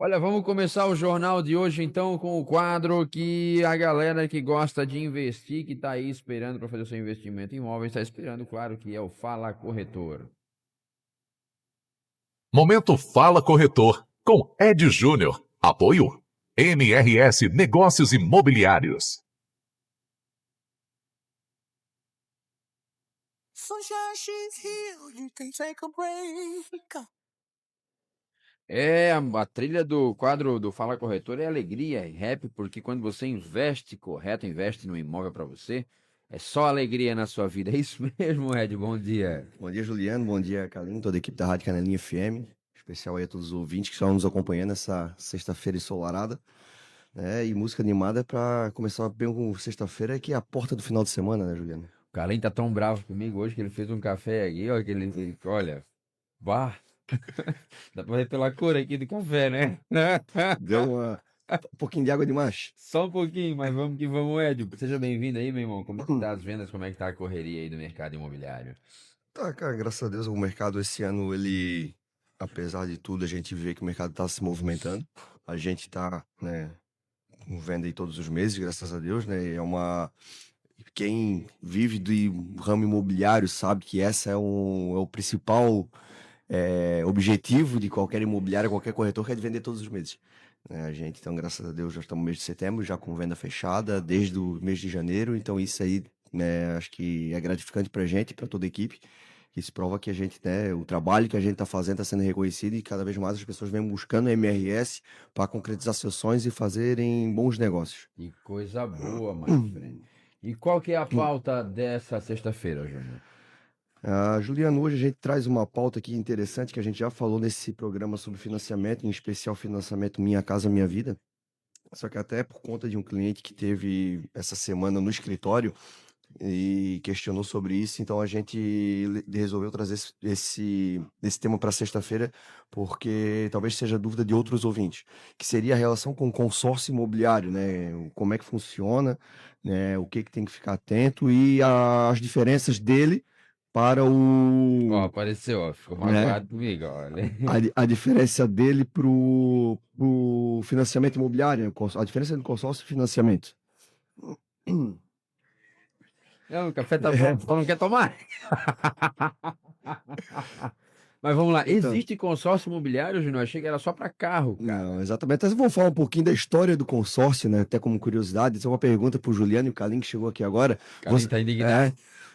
Olha, vamos começar o jornal de hoje então com o quadro que a galera que gosta de investir, que está aí esperando para fazer o seu investimento em imóveis, está esperando, claro, que é o Fala Corretor. Momento Fala Corretor, com Ed Júnior. Apoio MRS Negócios Imobiliários. Sunshine, she's here, you can take a break. A trilha do quadro do Fala Corretor é alegria e rap, porque quando você investe correto, investe no imóvel para você, é só alegria na sua vida. É isso mesmo, Ed? Bom dia. Bom dia, Juliano. Bom dia, Carlinhos, toda a equipe da Rádio Canelinha FM. Especial aí a todos os ouvintes que estão nos acompanhando essa sexta-feira ensolarada. E música animada para começar bem com sexta-feira, que é a porta do final de semana, né, Juliano? O Carlinhos tá tão bravo comigo hoje que ele fez um café aqui, ó, olha, vá. Dá pra ver pela cor aqui do café, né? Deu um pouquinho de água demais. Só um pouquinho, mas vamos que vamos, Ed. Seja bem-vindo aí, meu irmão. Como é que tá as vendas? Como é que tá a correria aí do mercado imobiliário? Tá, cara, graças a Deus o mercado esse ano, ele, apesar de tudo, a gente vê que o mercado tá se movimentando. A gente tá, né, com venda aí todos os meses, graças a Deus, né? Quem vive do ramo imobiliário sabe que essa é o principal objetivo de qualquer imobiliário, qualquer corretor, que é de vender todos os meses. A gente, então, graças a Deus, já estamos no mês de setembro, já com venda fechada, desde o mês de janeiro. Então, isso aí, né, acho que é gratificante para a gente e para toda a equipe. Isso prova que a gente, né, o trabalho que a gente está fazendo está sendo reconhecido e cada vez mais as pessoas vêm buscando a MRS para concretizar seus sonhos e fazerem bons negócios. Que coisa boa, my friend. E qual que é a pauta dessa sexta-feira, Júnior? Juliano, hoje a gente traz uma pauta aqui interessante que a gente já falou nesse programa sobre financiamento, em especial financiamento Minha Casa Minha Vida. Só que até por conta de um cliente que teve essa semana no escritório e questionou sobre isso, então a gente resolveu trazer esse tema para sexta-feira, porque talvez seja dúvida de outros ouvintes, que seria a relação com o consórcio imobiliário, né? Como é que funciona, né? O que tem que ficar atento e as diferenças dele para Ó, o, apareceu, ó, ficou né? magoado comigo, olha. A diferença dele pro financiamento imobiliário, né? A diferença do consórcio e financiamento. Não, o café tá bom, só não quer tomar. Mas vamos lá, Então, existe consórcio imobiliário, Júnior? Achei que era só para carro, cara. não, exatamente. Então, vamos falar um pouquinho da história do consórcio, né? Até como curiosidade. Isso é uma pergunta para o Juliano e o Carlinhos, que chegou aqui agora. Carlinhos tá indignado.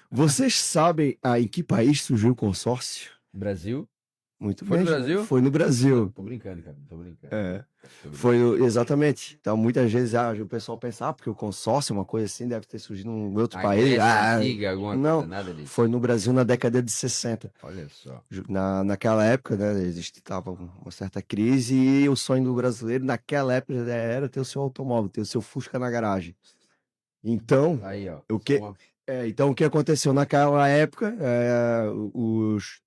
Vocês sabem em que país surgiu o consórcio? Brasil? Muito Foi bem, no Brasil? foi no Brasil. Tô brincando, cara, tô brincando. Exatamente. Então, muitas vezes o pessoal pensa, porque o consórcio, uma coisa assim, deve ter surgido em outro A país. Grécia antiga, alguma Não, coisa, nada disso. foi no Brasil na década de 60. Olha só. Naquela época, né, estava uma certa crise e o sonho do brasileiro naquela época era ter o seu automóvel, ter o seu Fusca na garagem. Então, Aí, ó. então o que aconteceu naquela época? Os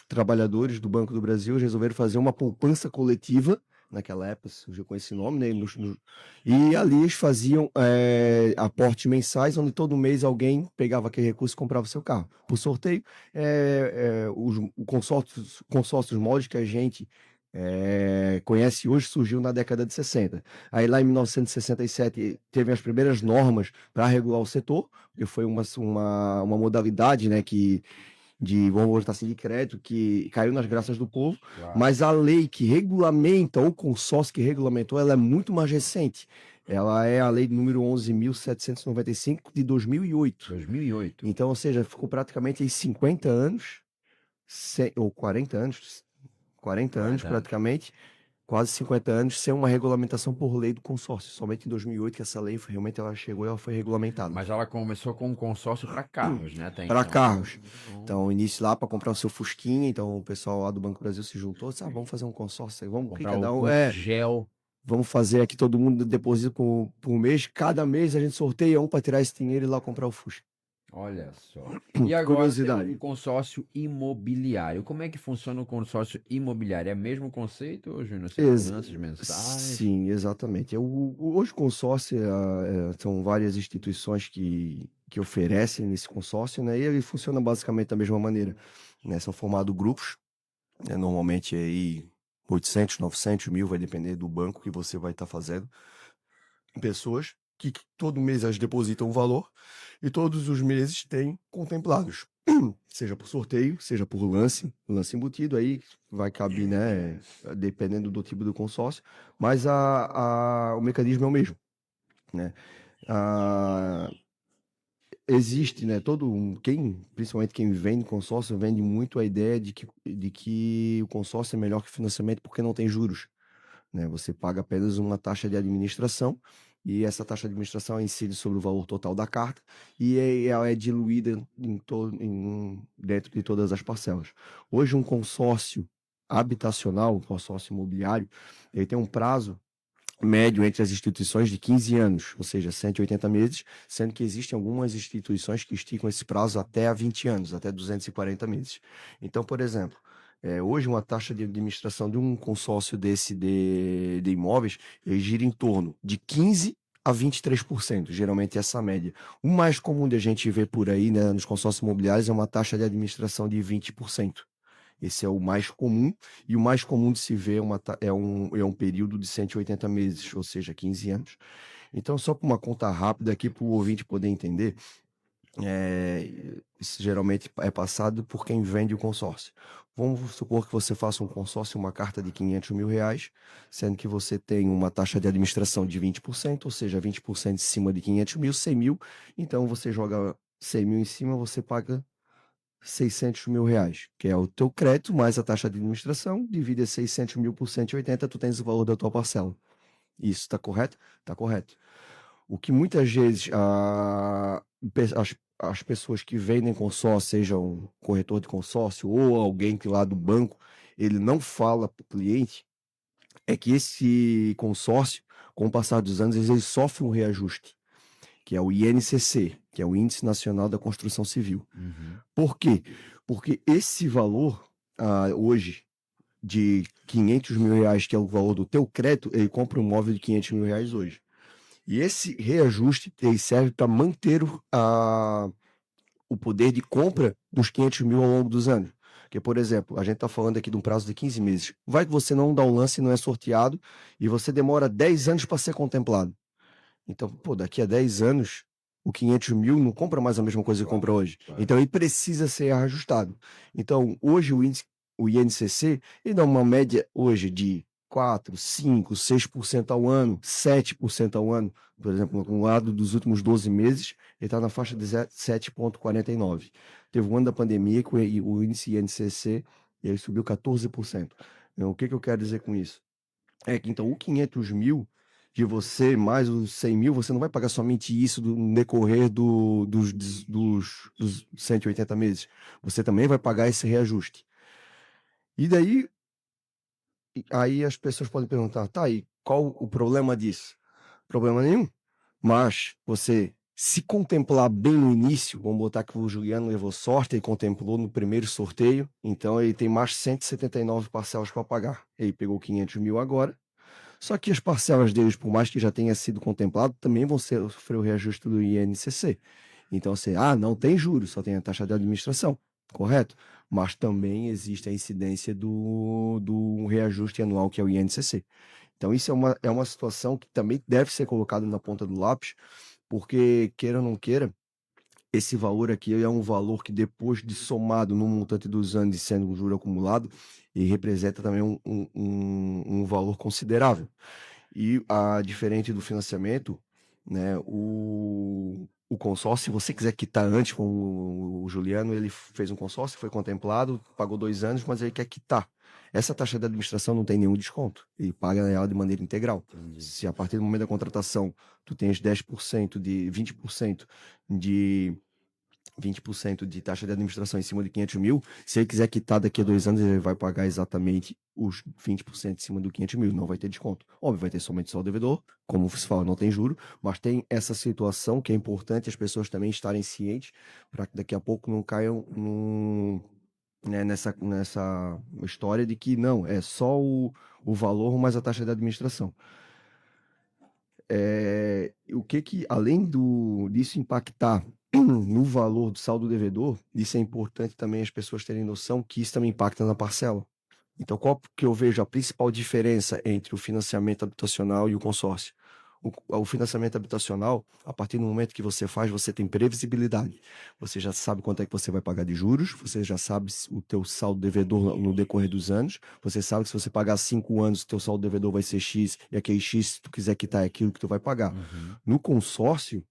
trabalhadores do Banco do Brasil resolveram fazer uma poupança coletiva. Naquela época surgiu com esse nome, né? E ali eles faziam aportes mensais, onde todo mês alguém pegava aquele recurso e comprava o seu carro. Por sorteio, os consórcios moldes que a gente conhece hoje surgiu na década de 60. Aí lá em 1967 teve as primeiras normas para regular o setor, que foi uma modalidade, né, vamos botar assim, de crédito, que caiu nas graças do povo, Claro. mas a lei que regulamenta, ou o consórcio que regulamentou, ela é muito mais recente. Ela é a lei número 11.795 de 2008. 2008. Então, ou seja, ficou praticamente aí 50 anos, ou 40 anos, 40 anos praticamente, quase 50 anos, sem uma regulamentação por lei do consórcio. Somente em 2008 que essa lei realmente ela chegou e ela foi regulamentada. Mas ela começou com um consórcio para carros, né? Para carros. Então, o início lá para comprar o seu Fusquinha, então o pessoal lá do Banco do Brasil se juntou, disse, vamos fazer um consórcio, vamos comprar cada um gel. Vamos fazer aqui, todo mundo deposita por mês, cada mês a gente sorteia um para tirar esse dinheiro e ir lá comprar o Fusca. Olha só. E agora Curiosidade. o consórcio imobiliário. Como é que funciona o consórcio imobiliário? É o mesmo conceito, Júnior? Finanças mensais? Sim, exatamente. Hoje o consórcio são várias instituições que oferecem esse consórcio, né? E ele funciona basicamente da mesma maneira, né? São formados grupos, né? Normalmente aí 800, 900, 1.000, vai depender do banco que você vai estar fazendo. Pessoas que todo mês elas depositam um valor e todos os meses têm contemplados. Seja por sorteio, seja por lance embutido, aí vai caber, né, dependendo do tipo do consórcio, mas o mecanismo é o mesmo, né? Ah, existe, né, principalmente quem vende consórcio, vende muito a ideia de que o consórcio é melhor que o financiamento porque não tem juros, né? Você paga apenas uma taxa de administração e essa taxa de administração incide sobre o valor total da carta e ela é diluída dentro de todas as parcelas. Hoje, um consórcio habitacional, um consórcio imobiliário, ele tem um prazo médio entre as instituições de 15 anos, ou seja, 180 meses, sendo que existem algumas instituições que esticam esse prazo até a 20 anos, até 240 meses. Então, por exemplo, hoje uma taxa de administração de um consórcio desse de imóveis, ele gira em torno de 15 a 23%, geralmente essa média. O mais comum de a gente ver por aí, né, nos consórcios imobiliários é uma taxa de administração de 20%. Esse é o mais comum, e o mais comum de se ver é um período de 180 meses, ou seja, 15 anos. Então, só para uma conta rápida aqui para o ouvinte poder entender, isso geralmente é passado por quem vende o consórcio. Vamos supor que você faça um consórcio, uma carta de 500 mil reais, sendo que você tem uma taxa de administração de 20%, ou seja, 20% em cima de 500 mil, 100 mil. Então, você joga 100 mil em cima, você paga 600 mil reais, que é o teu crédito mais a taxa de administração, divide 600 mil por 180, tu tens o valor da tua parcela. Isso está correto? Está correto. O que muitas vezes as pessoas que vendem consórcio, seja um corretor de consórcio ou alguém que lá do banco, ele não fala para o cliente, é que esse consórcio, com o passar dos anos, ele sofre um reajuste, que é o INCC, que é o Índice Nacional da Construção Civil. Por quê? Porque esse valor, hoje, de 500 mil reais, que é o valor do teu crédito, ele compra um móvel de 500 mil reais hoje. E esse reajuste ele serve para manter o poder de compra dos 500 mil ao longo dos anos. Porque, por exemplo, a gente está falando aqui de um prazo de 15 meses. Vai que você não dá um lance e não é sorteado, e você demora 10 anos para ser contemplado. Então, pô, daqui a 10 anos, o 500 mil não compra mais a mesma coisa que compra hoje. Então, ele precisa ser ajustado. Então, hoje, o INCC, ele dá uma média hoje de 4, 5, 6% ao ano, 7% ao ano. Por exemplo, no lado dos últimos 12 meses, ele está na faixa de 7,49. Teve um ano da pandemia que o índice INCC ele subiu 14%. Então, o que eu quero dizer com isso? É que, então, o 500 mil de você, mais os 100 mil, você não vai pagar somente isso no decorrer dos 180 meses. Você também vai pagar esse reajuste. E daí, aí as pessoas podem perguntar, tá, e qual o problema disso? Problema nenhum. Mas você se contemplar bem no início, vamos botar que o Juliano levou sorte e contemplou no primeiro sorteio, então ele tem mais 179 parcelas para pagar. Ele pegou 500 mil agora, só que as parcelas deles, por mais que já tenha sido contemplado, também vão sofrer o reajuste do INCC. Então, você, não tem juros, só tem a taxa de administração, correto? Mas também existe a incidência do reajuste anual, que é o INCC. Então, isso é uma situação que também deve ser colocada na ponta do lápis, porque, queira ou não queira, esse valor aqui é um valor que, depois de somado no montante dos anos e sendo um juro acumulado, ele representa também um valor considerável. E, diferente do financiamento, né, o consórcio, se você quiser quitar antes, como o Juliano, ele fez um consórcio, foi contemplado, pagou 2 anos, mas ele quer quitar. Essa taxa de administração não tem nenhum desconto, ele paga ela de maneira integral. Se a partir do momento da contratação tu tens 10% de 20% de taxa de administração em cima de 500 mil, se ele quiser quitar daqui a 2 anos, ele vai pagar exatamente os 20% em cima do 500 mil, não vai ter desconto. Óbvio, vai ter somente só o devedor, como se fala, não tem juro, mas tem essa situação que é importante as pessoas também estarem cientes, para que daqui a pouco não caiam nessa história de que não, é só o valor mais a taxa de administração. O que além disso impactar no valor do saldo devedor, isso é importante também as pessoas terem noção que isso também impacta na parcela. Então, qual que eu vejo a principal diferença entre o financiamento habitacional e o consórcio? O financiamento habitacional, a partir do momento que você faz, você tem previsibilidade. Você já sabe quanto é que você vai pagar de juros, você já sabe o teu saldo devedor no decorrer dos anos, você sabe que se você pagar 5 anos, o teu saldo devedor vai ser X, e aquele X, se tu quiser quitar, é aquilo que tu vai pagar. Uhum. No consórcio,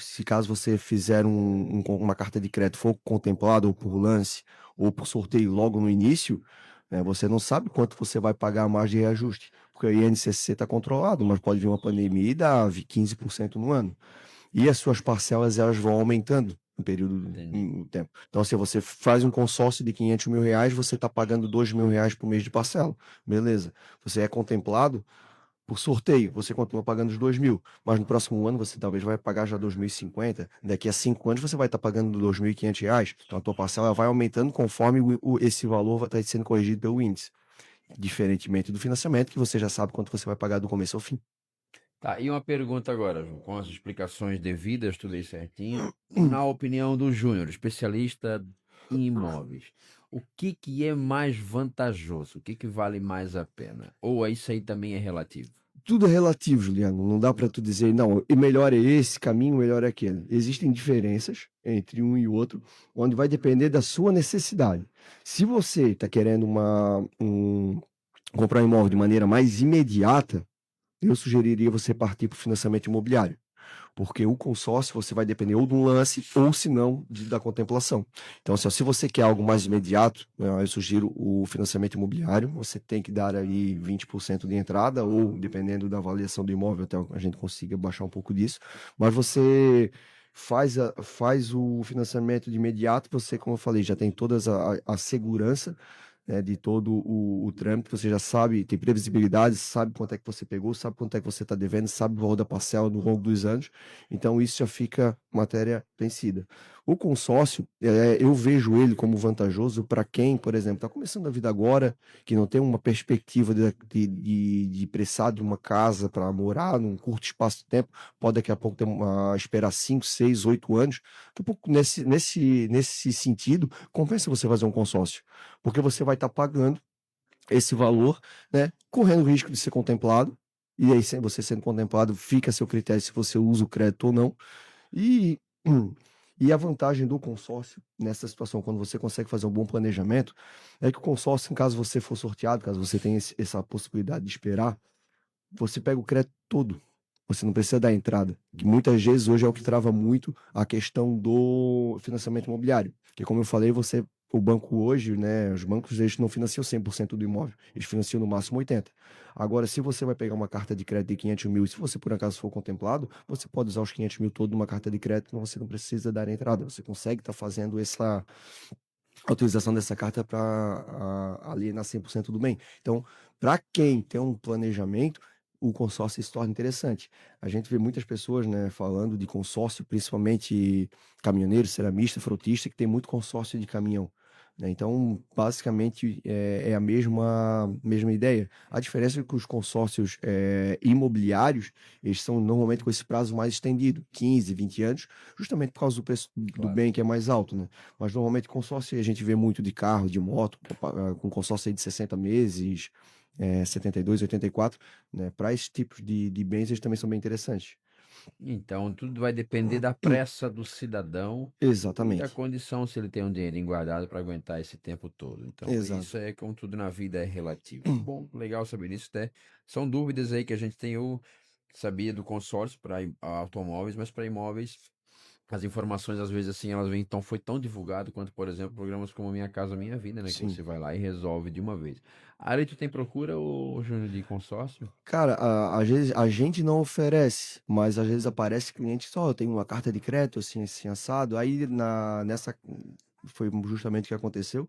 se caso você fizer uma carta de crédito for contemplado ou por lance ou por sorteio logo no início, né, você não sabe quanto você vai pagar a margem de reajuste, porque o INCC está controlado, mas pode vir uma pandemia e dar 15% no ano. E as suas parcelas elas vão aumentando no período, Entendi. no tempo. Então, se você faz um consórcio de 500 mil reais, você está pagando 2 mil reais por mês de parcela. Beleza. Você é contemplado por sorteio, você continua pagando os 2 mil, mas no próximo ano você talvez vai pagar já 2.050, daqui a 5 anos você vai estar pagando 2.500 reais, então a tua parcela vai aumentando conforme esse valor vai estar sendo corrigido pelo índice, diferentemente do financiamento, que você já sabe quanto você vai pagar do começo ao fim. Tá, e uma pergunta agora, João, com as explicações devidas, tudo aí certinho. Na opinião do Júnior, especialista em imóveis, o que que é mais vantajoso? O que que vale mais a pena? Ou isso aí também é relativo? Tudo é relativo, Juliano. Não dá para tu dizer, não, e melhor é esse caminho, melhor é aquele. Existem diferenças entre um e outro, onde vai depender da sua necessidade. Se você está querendo comprar um imóvel de maneira mais imediata, eu sugeriria você partir para o financiamento imobiliário, porque o consórcio você vai depender ou de um lance ou, se não, da contemplação. Então, assim, ó, se você quer algo mais imediato, eu sugiro o financiamento imobiliário. Você tem que dar aí 20% de entrada, ou dependendo da avaliação do imóvel, até a gente consiga baixar um pouco disso. Mas você faz o financiamento de imediato, você, como eu falei, já tem toda a segurança, né, de todo o trâmite, você já sabe, tem previsibilidade, sabe quanto é que você pegou, sabe quanto é que você está devendo, sabe o valor da parcela no longo dos anos, então isso já fica matéria vencida. O consórcio, eu vejo ele como vantajoso para quem, por exemplo, está começando a vida agora, que não tem uma perspectiva de precisar de uma casa para morar num curto espaço de tempo, pode daqui a pouco esperar 5, 6, 8 anos. Daqui a pouco, nesse sentido, compensa você fazer um consórcio, porque você vai estar pagando esse valor, né, correndo o risco de ser contemplado, e aí você sendo contemplado fica a seu critério se você usa o crédito ou não, e, e a vantagem do consórcio nessa situação, quando você consegue fazer um bom planejamento, é que o consórcio, em caso você for sorteado, caso você tenha essa possibilidade de esperar, você pega o crédito todo. Você não precisa dar entrada. Que muitas vezes hoje é o que trava muito a questão do financiamento imobiliário. Que, como eu falei, o banco hoje, né, os bancos eles não financiam 100% do imóvel. Eles financiam no máximo 80%. Agora, se você vai pegar uma carta de crédito de 500 mil, e se você por acaso for contemplado, você pode usar os 500 mil todo numa carta de crédito, você não precisa dar entrada. Você consegue estar fazendo essa a utilização dessa carta para alienar 100% do bem. Então, para quem tem um planejamento, o consórcio se torna interessante. A gente vê muitas pessoas, né, falando de consórcio, principalmente caminhoneiro, ceramista, frotista, que tem muito consórcio de caminhão, né? Então, basicamente, é a mesma ideia. A diferença é que os consórcios imobiliários, eles são normalmente com esse prazo mais estendido, 15, 20 anos, justamente por causa do preço do Claro. bem que é mais alto, né? Mas normalmente consórcio a gente vê muito de carro, de moto, com consórcio aí de 60 meses, 72, 84, né? Para esse tipo de bens, eles também são bem interessantes. Então, tudo vai depender da pressa do cidadão e da Exatamente. condição, se ele tem um dinheirinho guardado para aguentar esse tempo todo. Então, isso Exato. é como tudo na vida é relativo. Bom, legal saber isso, né? São dúvidas aí que a gente tem. Eu sabia do consórcio para automóveis, mas para imóveis, as informações às vezes assim, elas vêm foi tão divulgado quanto, por exemplo, programas como Minha Casa Minha Vida, né? Que Sim. você vai lá e resolve de uma vez. Aí tu tem procura, o Júnior, de consórcio? Cara, às vezes a gente não oferece, mas às vezes aparece cliente só, eu tenho uma carta de crédito assim, assim assado, aí nessa foi justamente o que aconteceu.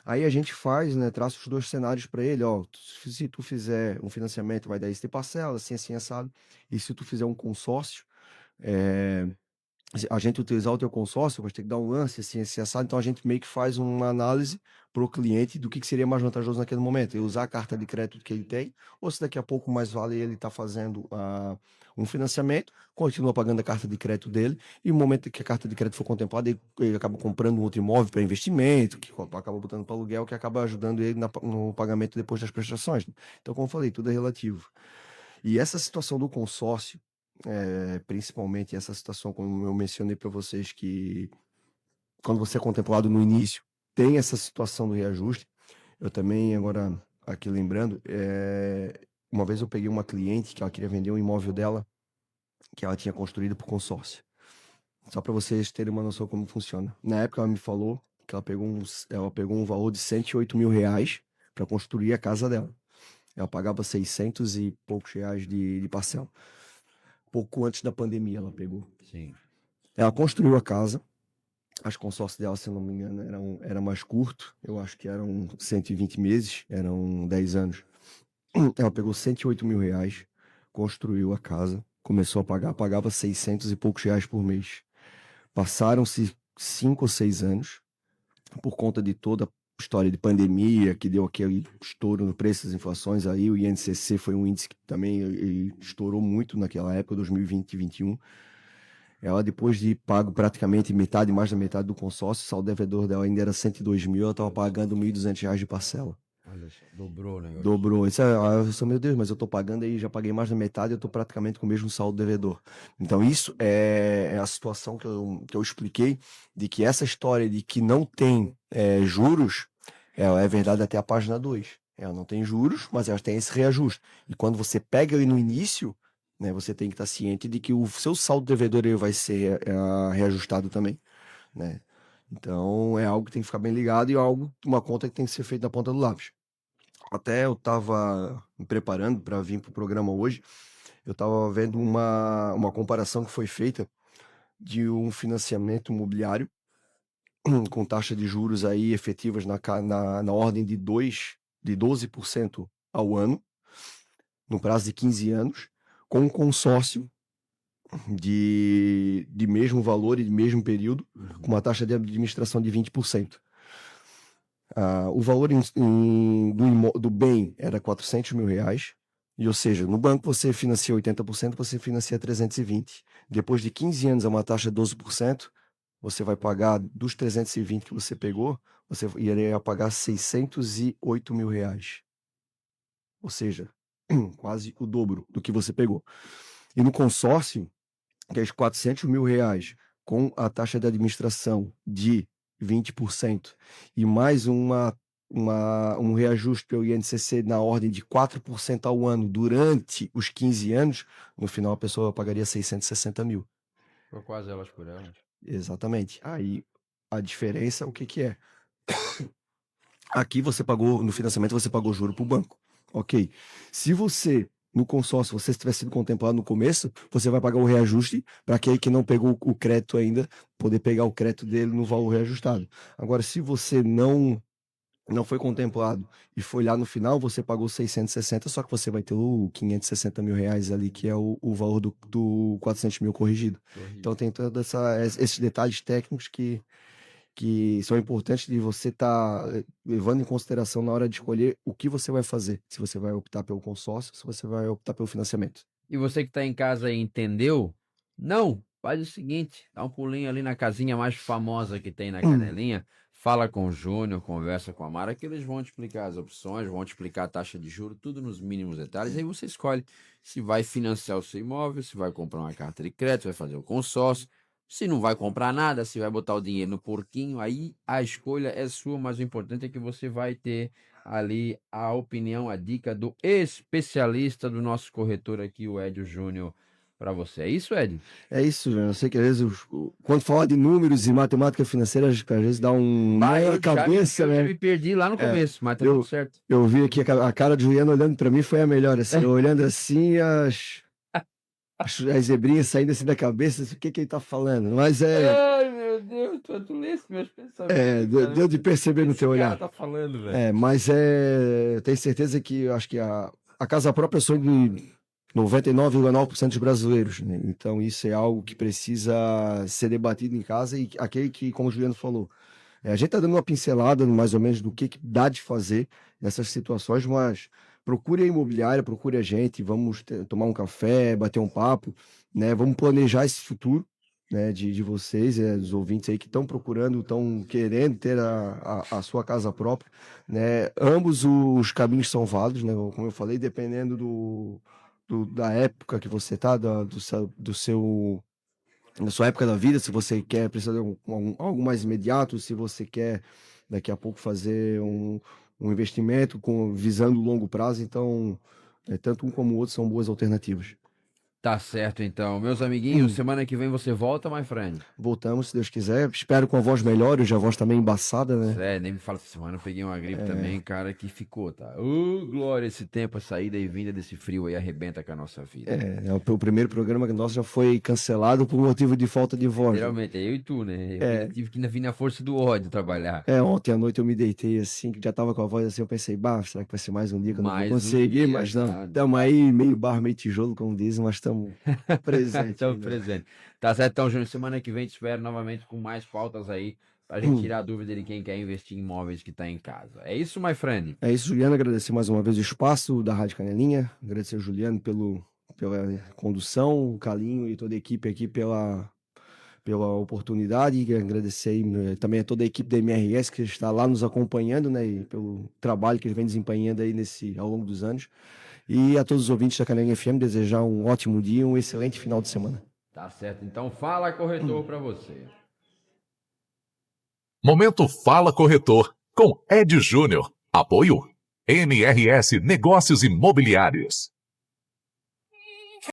Aí a gente faz, né, traça os dois cenários para ele, ó, se tu fizer um financiamento vai dar esse de parcela, assim, assim assado, e se tu fizer um consórcio, eh, a gente utilizar o teu consórcio, vai ter que dar um lance, assim, assado, então a gente meio que faz uma análise para o cliente do que seria mais vantajoso naquele momento, ele usar a carta de crédito que ele tem, ou se daqui a pouco mais vale ele estar fazendo um financiamento, continua pagando a carta de crédito dele, e no momento que a carta de crédito for contemplada, ele acaba comprando um outro imóvel para investimento, que acaba botando para aluguel, que acaba ajudando ele no pagamento depois das prestações. Então, como eu falei, tudo é relativo. E essa situação do consórcio, principalmente essa situação, como eu mencionei para vocês, que quando você é contemplado no início, tem essa situação do reajuste. Eu também, agora, aqui lembrando, uma vez eu peguei uma cliente que ela queria vender um imóvel dela, que ela tinha construído por consórcio. Só para vocês terem uma noção como funciona. Na época, ela me falou que ela pegou um valor de 108 mil reais para construir a casa dela. Ela pagava 600 e poucos reais de parcela. Pouco antes da pandemia ela pegou. Sim. Ela construiu a casa. As consórcios dela, se eu não me engano, era mais curto. Eu acho que eram 120 meses, eram 10 anos. Ela pegou 108 mil reais, construiu a casa, começou a pagar, pagava 600 e poucos reais por mês. Passaram-se 5 ou 6 anos, por conta de toda a história de pandemia, que deu aquele estouro no preço das inflações aí, o INCC foi um índice que também estourou muito naquela época, 2020 e 2021. Ela, depois de pago praticamente metade, mais da metade do consórcio, o saldo devedor dela ainda era 102 mil, ela estava pagando 1.200 reais de parcela. Olha só, dobrou o negócio. Dobrou. Isso eu disse, meu Deus, mas eu tô pagando aí, já paguei mais da metade, eu tô praticamente com o mesmo saldo devedor. Então, isso é a situação que eu expliquei, de que essa história de que não tem juros, ela é verdade até a página 2. Ela não tem juros, mas ela tem esse reajuste. E quando você pega ele no início, né, você tem que estar ciente de que o seu saldo devedor ele vai ser reajustado também, né? Então, é algo que tem que ficar bem ligado e é uma conta que tem que ser feita na ponta do lápis. Até eu estava me preparando para vir para o programa hoje, eu estava vendo uma comparação que foi feita de um financiamento imobiliário com taxa de juros aí efetivas na ordem de 12% ao ano, no prazo de 15 anos, com um consórcio de mesmo valor e de mesmo período, com uma taxa de administração de 20%. O valor do bem era 400 mil reais, ou seja, no banco você financia 80%, você financia 320. Depois de 15 anos a uma taxa de 12%, você vai pagar dos 320 que você pegou, você iria pagar 608 mil reais. Ou seja, quase o dobro do que você pegou. E no consórcio, que é os 400 mil reais, com a taxa de administração de 20% e mais um reajuste pelo INCC na ordem de 4% ao ano durante os 15 anos, no final a pessoa pagaria 660 mil. Ficou quase elas por elas. Exatamente. Aí a diferença, o que que é? Aqui você pagou, no financiamento você pagou juro para o banco. Ok. Se você, no consórcio, você tivesse sido contemplado no começo, você vai pagar o reajuste para aquele que não pegou o crédito ainda, poder pegar o crédito dele no valor reajustado. Agora, se você não foi contemplado e foi lá no final, você pagou 660, só que você vai ter o 560 mil reais ali, que é o valor do 400 mil corrigido. Então tem todos esses detalhes técnicos que são importantes de você estar levando em consideração na hora de escolher o que você vai fazer. Se você vai optar pelo consórcio, se você vai optar pelo financiamento. E você que está em casa aí, entendeu? Não, faz o seguinte, dá um pulinho ali na casinha mais famosa que tem na Canelinha, fala com o Júnior, conversa com a Mara, que eles vão te explicar as opções, vão te explicar a taxa de juros, tudo nos mínimos detalhes, aí você escolhe se vai financiar o seu imóvel, se vai comprar uma carta de crédito, vai fazer o consórcio, se não vai comprar nada, se vai botar o dinheiro no porquinho, aí a escolha é sua, mas o importante é que você vai ter ali a opinião, a dica do especialista do nosso corretor aqui, o Edio Júnior, para você. É isso, Edio? É isso, Júnior. Eu sei que às vezes, quando fala de números e matemática financeira, às vezes dá um nó na cabeça, eu né? me perdi lá no começo, mas tá tudo certo. Eu vi aqui a cara de Juliano olhando para mim, foi a melhor, assim, olhando assim, as zebrinhas saindo assim da cabeça, o que ele tá falando? Mas Ai, meu Deus, tu lê meus pensamentos. deu de perceber no teu olhar. Tá falando, velho. Mas tenho certeza que eu acho que a casa própria é sonho 99,9% dos brasileiros, né? Então isso é algo que precisa ser debatido em casa e aquele que, como o Juliano falou, a gente está dando uma pincelada mais ou menos do que dá de fazer nessas situações, mas procure a imobiliária, procure a gente, vamos tomar um café, bater um papo, né? Vamos planejar esse futuro, né, de vocês, dos ouvintes aí que estão procurando, estão querendo ter a sua casa própria, né? Ambos os caminhos são válidos, né? Como eu falei, dependendo da época que você está, na sua época da vida, se você quer precisar de algo mais imediato, se você quer daqui a pouco fazer um investimento visando longo prazo, então tanto um como o outro são boas alternativas. Tá certo, então. Meus amiguinhos, semana que vem você volta, my friend? Voltamos, se Deus quiser. Espero com a voz melhor, hoje a voz tá meio embaçada, né? Sério, nem me fala essa semana, eu peguei uma gripe também, cara, que ficou, tá? Ô, glória, esse tempo, a saída e vinda desse frio aí arrebenta com a nossa vida. O primeiro programa nosso já foi cancelado por motivo de falta de voz. Literalmente, é eu e tu, né? Eu tive que vir na força do ódio trabalhar. Ontem à noite eu me deitei assim, que já tava com a voz assim, eu pensei, será que vai ser mais um dia que eu não vou Mais um conseguir? dia, Mas não, tá. estamos aí, meio barro, meio tijolo, como dizem, mas estamos presentes. Estamos ainda. presentes. Tá certo, então, Júnior, semana que vem te espero novamente com mais pautas aí, pra gente tirar a dúvida de quem quer investir em imóveis que tá em casa. É isso, my friend? É isso, Juliano, agradecer mais uma vez o espaço da Rádio Canelinha, agradecer ao Juliano pela condução, o Calinho e toda a equipe aqui pela oportunidade, e agradecer aí, também a toda a equipe da MRS que está lá nos acompanhando, né, e pelo trabalho que ele vem desempenhando aí ao longo dos anos, e a todos os ouvintes da Canelinha FM, desejar um ótimo dia, um excelente final de semana. Tá certo, então fala, corretor, pra você. Momento Fala Corretor, com Ed Júnior. Apoio MRS Negócios Imobiliários.